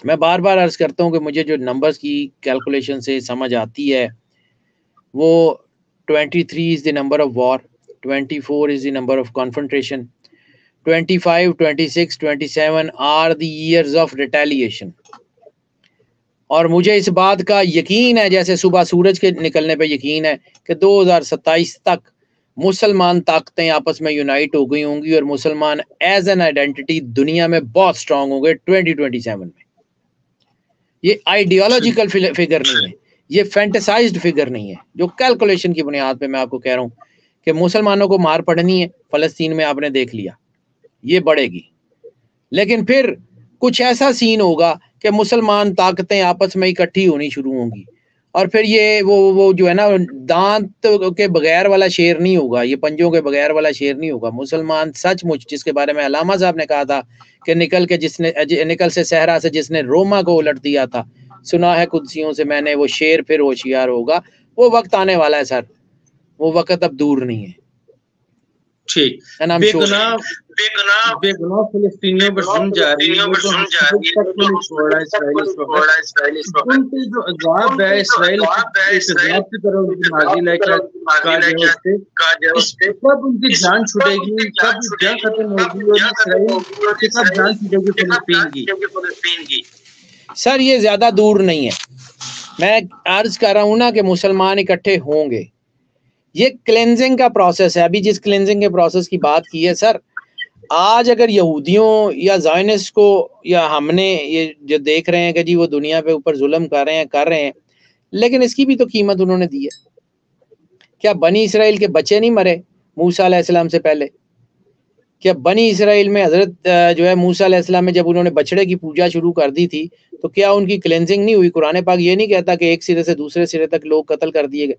मैं बार बार अर्ज करता हूँ कि मुझे जो नंबर्स की कैलकुलेशन से समझ आती है वो 23 is the number of war, 24 is the number of confrontation, 25, 26, 27 are the years of retaliation. और मुझे इस बात का यकीन है, जैसे सुबह सूरज के निकलने पे यकीन है, कि 2027 तक मुसलमान ताकतें आपस में यूनाइट हो गई होंगी और मुसलमान एज एन आइडेंटिटी दुनिया में बहुत स्ट्रांग होंगे 2027 में। ये आइडियोलॉजिकल फिगर नहीं है, ये फैंटेसाइज्ड फिगर नहीं है, जो कैलकुलेशन की बुनियाद पे मैं आपको कह रहा हूँ कि मुसलमानों को मार पड़नी है। फलस्तीन में आपने देख लिया, ये बढ़ेगी, लेकिन फिर कुछ ऐसा सीन होगा कि मुसलमान ताकतें आपस में इकट्ठी होनी शुरू होंगी, और फिर ये वो जो है ना, दांत के बगैर वाला शेर नहीं होगा, ये पंजों के बगैर वाला शेर नहीं होगा। मुसलमान सचमुच, जिसके बारे में अलामा साहब ने कहा था कि निकल से सहरा से जिसने रोमा को उलट दिया था, सुना है कुदसियों से मैंने, वो शेर फिर होशियार होगा। वो वक्त आने वाला है सर, वो वक्त अब दूर नहीं है। ठीक, बेगुनाह फिलिस्तीनियों पर जुल्म जारी है, वो तो तक नहीं छोड़ा इस्राइल इस वक्त। उनके जो अज़ाब है इस्राइल की तरफ उनकी नाज़िल है, कब उनकी जान छूटेगी, कब जंग खत्म होगी और इस्राइल के कब जान छूटेगी फिलिस्तीन की? सर ये ज्यादा दूर नहीं है। मैं अर्ज कर रहा हूँ ना कि मुसलमान इकट्ठे होंगे। ये क्लेंजिंग का प्रोसेस है। अभी जिस क्लेंजिंग के प्रोसेस की बात की है सर, आज अगर यहूदियों या ज़ायनिस्ट को या हमने ये जो देख रहे हैं कि जी वो दुनिया पे ऊपर जुल्म कर रहे हैं, लेकिन इसकी भी तो कीमत उन्होंने दी है। क्या बनी इसराइल के बच्चे नहीं मरे मूसा अलैहिस्सलाम से पहले? क्या बनी इसराइल में हजरत जो है मूसा अलैहिस्सलाम में जब उन्होंने बछड़े की पूजा शुरू कर दी थी, तो क्या उनकी क्लेंजिंग नहीं हुई? कुरान पाक ये नहीं कहता कि एक सिरे से दूसरे सिरे तक लोग कत्ल कर दिए गए।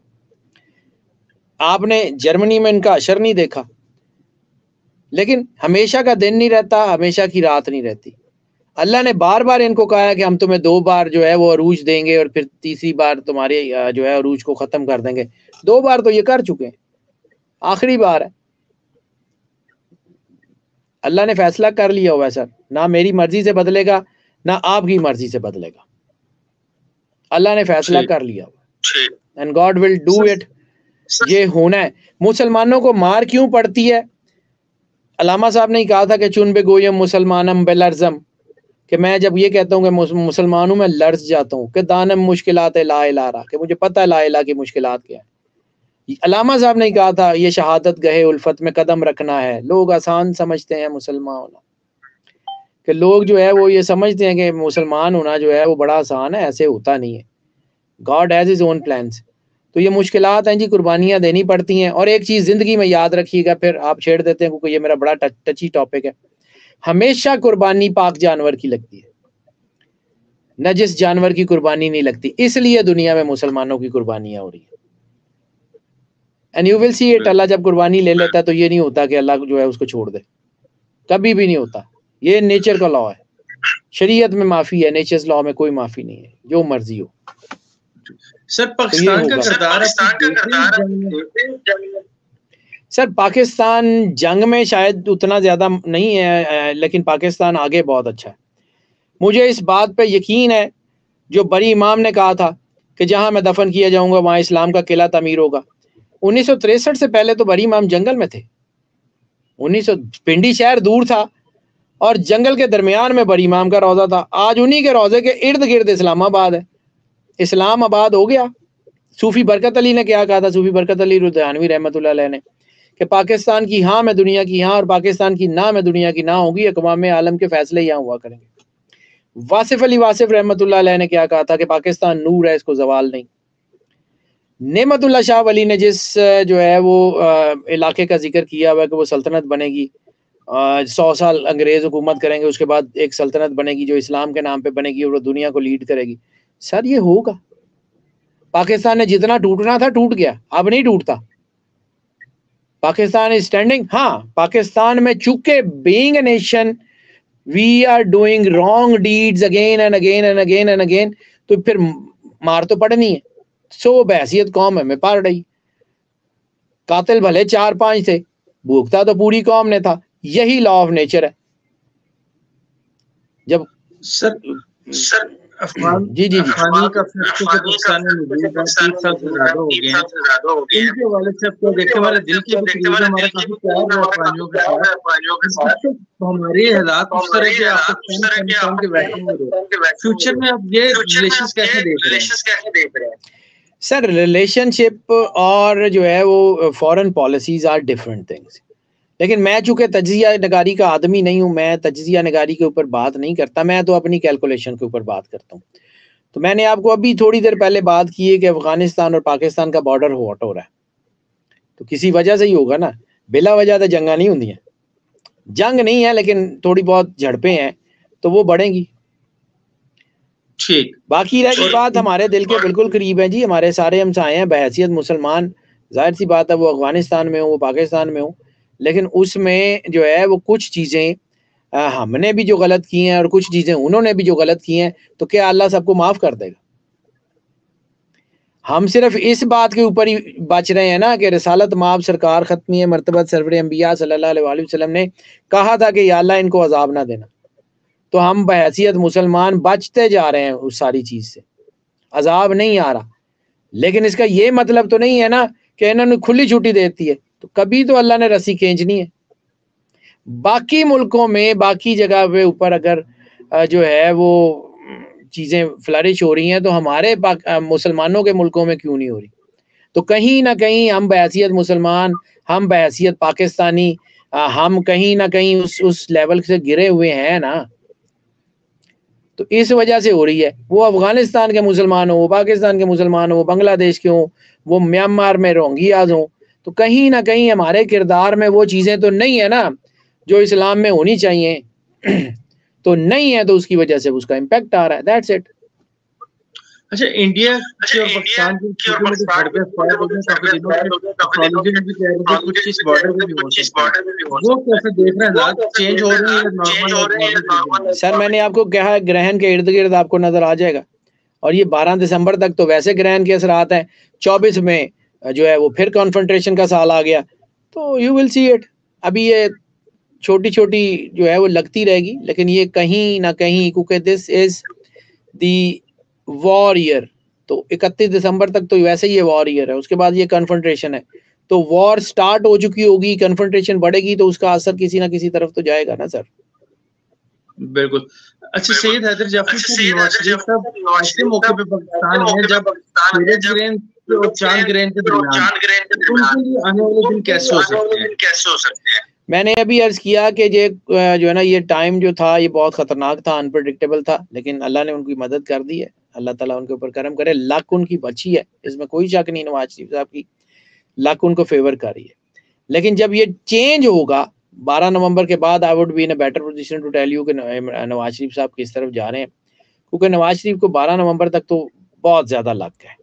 आपने जर्मनी में इनका असर नहीं देखा, लेकिन हमेशा का दिन नहीं रहता, हमेशा की रात नहीं रहती। अल्लाह ने बार बार इनको कहा है कि हम तुम्हें 2 बार जो है वो अरूज देंगे और फिर तीसरी बार तुम्हारे जो है अरूज को खत्म कर देंगे। 2 बार तो ये कर चुके हैं, आखिरी बार है। अल्लाह ने फैसला कर लिया हुआ है सर, ना मेरी मर्जी से बदलेगा ना आपकी मर्जी से बदलेगा। अल्लाह ने फैसला कर लिया हुआ, and God will do it. ये होना है। मुसलमानों को मार क्यों पड़ती है? अलामा साहब ने कहा था कि चुन बे गोयम मुसलमानम बेलर्जम, कि मैं जब ये कहता हूँ कि मुसलमान हूँ, मैं लर्ज जाता हूँ, कि दानम मुश्किलात ला इला रहा, कि मुझे पता है ला इला की मुश्किलात क्या है। अलामा साहब ने कहा था ये शहादत गहे उल्फत में कदम रखना है। लोग आसान समझते हैं मुसलमान होना, कि लोग जो है वो ये समझते हैं कि मुसलमान होना जो है वो बड़ा आसान है, ऐसे होता नहीं है। God has his own plans. तो ये मुश्किलात हैं जी, कुर्बानियां देनी पड़ती हैं। और एक चीज जिंदगी में याद रखिएगा, फिर आप छेड़ देते हैं क्योंकि ये मेरा बड़ा टची टॉपिक है, हमेशा कुर्बानी पाक जानवर की लगती है, नजिस जानवर की कुर्बानी नहीं लगती। इसलिए दुनिया में मुसलमानों की कुर्बानियां हो रही है। And you will see it. Allah जब कुर्बानी ले लेता है तो ये नहीं होता कि अल्लाह जो है उसको छोड़ दे, कभी भी नहीं होता। ये नेचर का लॉ है। शरीयत में माफी है, नेचर लॉ में कोई माफी नहीं है, जो मर्जी हो। सर पाकिस्तान का किरदार सर पाकिस्तान जंग में शायद उतना ज्यादा नहीं है, लेकिन पाकिस्तान आगे बहुत अच्छा है। मुझे इस बात पे यकीन है, जो बरी इमाम ने कहा था कि जहां मैं दफन किया जाऊंगा वहां इस्लाम का किला तामीर होगा। 1963 से पहले तो बरी इमाम जंगल में थे। 1900 पिंडी शहर दूर था और जंगल के दरमियान में बरी इमाम का रोजा था। आज उन्हीं के रोजे के इर्द गिर्द इस्लामाबाद है। इस्लामाबाद हो गया। सूफी बरकत अली ने क्या कहा था? सूफी बरकत अली रुदयानवी रहमतुल्लाह अलैह ने, कि पाकिस्तान की हाँ में दुनिया की हाँ और पाकिस्तान की ना में दुनिया की ना होगी। अक़वाम आलम के फैसले यहाँ हुआ करेंगे। वासिफ अली वासिफ रहमतुल्लाह अलैह ने क्या कहा था? कि पाकिस्तान नूर है, इसको जवाल नहीं। नेमतुल्लाह शाह वली ने जिस जो है वो इलाके का जिक्र किया हुआ कि वो सल्तनत बनेगी, 100 साल अंग्रेज हुकूमत करेंगे, उसके बाद एक सल्तनत बनेगी जो इस्लाम के नाम पे बनेगी और वो दुनिया को लीड करेगी। सर ये होगा। पाकिस्तान ने जितना टूटना था टूट गया, अब नहीं टूटता। Pakistan is standing. हाँ, पाकिस्तान में चूंकि being a nation we are doing wrong deeds again and again and again and again, तो फिर मार तो पड़नी है। सो बहसियत कौम में पड़ रही। कातिल भले 4-5 थे, भूखता तो पूरी कौम ने था। यही लॉ ऑफ नेचर है। जब सर सर अफगान जी जी जी अफगानी का फैक्टर के पाकिस्तान में मौजूद है, 30 साल से ज्यादा हो गए हैं। इनके वाले से आपको देखते हमारे दिल के भी करीब है, हमारा काफी प्यार है अफगानियों के साथ। तो हमारे हालात उस तरह के आपको के बैठे हुए, फ्यूचर में आप ये रिलेशंस कैसे देख रहे हैं? सर रिलेशनशिप और जो है वो foreign policies are different things. लेकिन मैं चूंकि तजिया नगारी का आदमी नहीं हूं, मैं तजिया नगारी के ऊपर बात नहीं करता, मैं तो अपनी कैलकुलेशन के ऊपर बात करता हूं। तो मैंने आपको अभी थोड़ी देर पहले बात की है कि अफगानिस्तान और पाकिस्तान का बॉर्डर हॉट हो रहा है, तो किसी वजह से ही होगा ना, बिला वजह तो जंगा नहीं होंगी, जंग नहीं है लेकिन थोड़ी बहुत झड़पें हैं तो वो बढ़ेंगी। ठीक, बाकी रह गई बात हमारे दिल के बिल्कुल करीब है जी, हमारे सारे हमसाए हैं बहैसियत मुसलमान। जाहिर सी बात है वो अफगानिस्तान में हो वो पाकिस्तान में हो, लेकिन उसमें जो है वो कुछ चीज़ें हमने भी जो गलत की हैं और कुछ चीज़ें उन्होंने भी जो गलत की हैं, तो क्या अल्लाह सबको माफ़ कर देगा? हम सिर्फ इस बात के ऊपर ही बच रहे हैं ना कि रिसालत माब सरकार खत्मी मरतबत सरवर अंबिया सल्लल्लाहु अलैहि वसल्लम ने कहा था कि या अल्लाह इनको अजाब ना देना, तो हम बहैसियत मुसलमान बचते जा रहे हैं उस सारी चीज़ से, अजाब नहीं आ रहा। लेकिन इसका ये मतलब तो नहीं है ना कि इन्होंने खुली छुट्टी देती है, तो कभी तो अल्लाह ने रस्सी खींचनी है। बाकी मुल्कों में बाकी जगह पे ऊपर अगर जो है वो चीज़ें फ्लरिश हो रही हैं तो हमारे मुसलमानों के मुल्कों में क्यों नहीं हो रही? तो कहीं ना कहीं हम बहैसियत मुसलमान, हम बहैसियत पाकिस्तानी, हम कहीं ना कहीं उस लेवल से गिरे हुए हैं ना, तो इस वजह से हो रही है। वो अफगानिस्तान के मुसलमान हो, वो पाकिस्तान के मुसलमान हो, वो बांग्लादेश के हों, वो म्यांमार में रोहिंग्याज हों, तो कहीं ना कहीं हमारे किरदार में वो चीज़ें तो नहीं है ना जो इस्लाम में होनी चाहिए। तो नहीं है, तो उसकी वजह से उसका इम्पैक्ट आ रहा है, दैट्स इट। अच्छा, इंडिया की और पाकिस्तान की छोटी-मोटी झड़पें फाइट हो गई काफी दिनों से, टेक्नोलॉजी में भी कह रहे थे कुछ चीज बॉर्डर पे भी हो सकती है, वो कैसे देख रहे हैं? हालात चेंज हो रहे हैं या नॉर्मल? सर मैंने आपको कहा ग्रहण के इर्द गिर्द आपको नजर आ जाएगा, और ये 12 दिसंबर तक तो वैसे ग्रहण के असरात हैं, 24 में जो है वो फिर कॉन्फ्रंट्रेशन का साल आ गया, तो यू विल सी इट। अभी ये छोटी छोटी जो है वो लगती रहेगी, लेकिन ये कहीं ना कहीं क्योंकि this is the war year, तो 31 दिसंबर तक तो वैसे ही ये वॉर ईयर है, उसके बाद ये कन्फ्रंट्रेशन है, तो वॉर स्टार्ट हो चुकी होगी, कन्फ्रंट्रेशन बढ़ेगी तो उसका असर किसी ना किसी तरफ तो जाएगा ना सर। बिल्कुल। अच्छा, सैयद हैदर जाफरी साहब ऐसे मौके पे पाकिस्तान में जब सूरज ग्रहण और चांद ग्रहण के दरमियान उनके लिए आने वाले दिन कैसे हो सकते हैं? मैंने अभी अर्ज किया कि ये जो है ना ये टाइम जो था ये बहुत खतरनाक था, अनप्रेडिक्टेबल था, लेकिन अल्लाह ने उनकी मदद कर दी है। अल्लाह ताला उनके ऊपर करम करे, लक उनकी बची है, इसमें कोई शक नहीं। नवाज शरीफ साहब की लक उनको फेवर कर रही है, लेकिन जब ये चेंज होगा 12 नवंबर के बाद, I would be in a better position to tell you कि नवाज शरीफ साहब किस तरफ जा रहे हैं, क्योंकि नवाज शरीफ को 12 नवंबर तक तो बहुत ज़्यादा लक है।